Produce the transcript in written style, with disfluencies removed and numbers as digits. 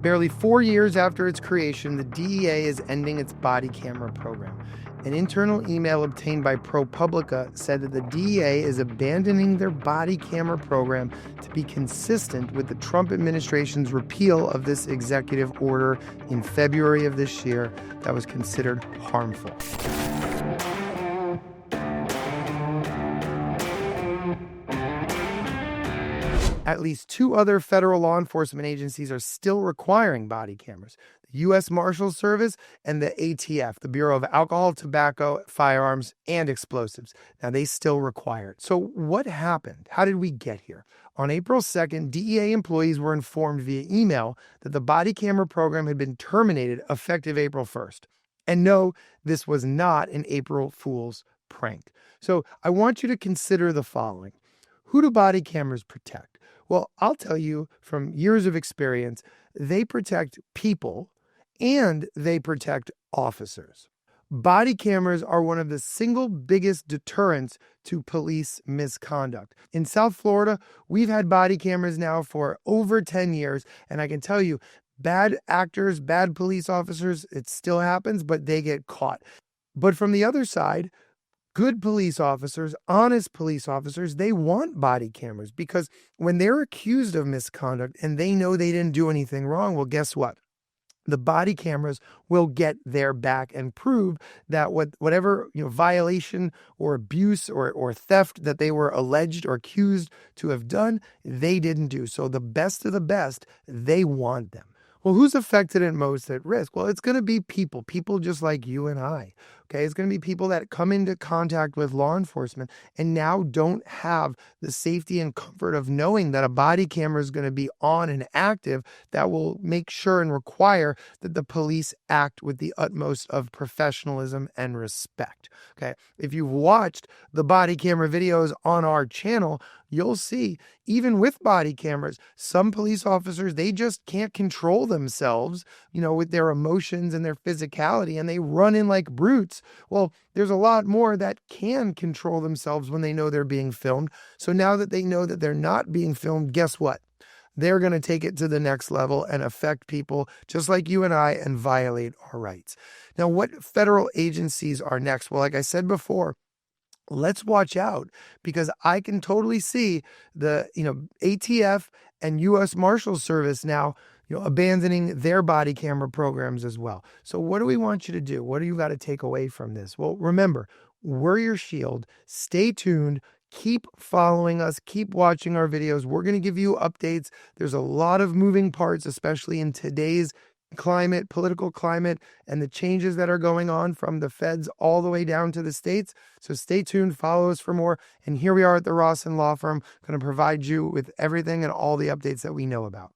Barely 4 years after its creation, the DEA is ending its body camera program. An internal email obtained by ProPublica said that the DEA is abandoning their body camera program to be consistent with the Trump administration's repeal of this executive order in February of this year that was considered harmful. At least 2 other federal law enforcement agencies are still requiring body cameras: the U.S. Marshals Service and the ATF, the Bureau of Alcohol, Tobacco, Firearms, and Explosives. Now, they still require it. So what happened? How did we get here? On April 2nd, DEA employees were informed via email that the body camera program had been terminated effective April 1st. And no, this was not an April Fool's prank. So I want you to consider the following. Who do body cameras protect? Well, I'll tell you from years of experience, they protect people and they protect officers. Body cameras are one of the single biggest deterrents to police misconduct. In South Florida, we've had body cameras now for over 10 years, and I can tell you, bad actors, bad police officers, it still happens, but they get caught. But from the other side, good police officers, honest police officers, they want body cameras because when they're accused of misconduct and they know they didn't do anything wrong, well, guess what? The body cameras will get their back and prove that whatever violation or abuse or theft that they were alleged or accused to have done, they didn't do. So the best of the best, they want them. Well, who's affected and most at risk? Well, it's going to be people just like you and I. Okay, it's going to be people that come into contact with law enforcement and now don't have the safety and comfort of knowing that a body camera is going to be on and active that will make sure and require that the police act with the utmost of professionalism and respect. Okay, if you've watched the body camera videos on our channel, you'll see even with body cameras, some police officers, they just can't control themselves, with their emotions and their physicality, and they run in like brutes. Well, there's a lot more that can control themselves when they know they're being filmed. So now that they know that they're not being filmed, guess what? They're going to take it to the next level and affect people just like you and I and violate our rights. Now, what federal agencies are next? Well, like I said before, let's watch out because I can totally see the, ATF and U.S. Marshals Service now, abandoning their body camera programs as well. So what do we want you to do? What do you got to take away from this? Well, remember, we're your shield. Stay tuned. Keep following us. Keep watching our videos. We're going to give you updates. There's a lot of moving parts, especially in today's climate, political climate, and the changes that are going on from the feds all the way down to the states. So stay tuned, follow us for more. And here we are at the Rossen Law Firm, going to provide you with everything and all the updates that we know about.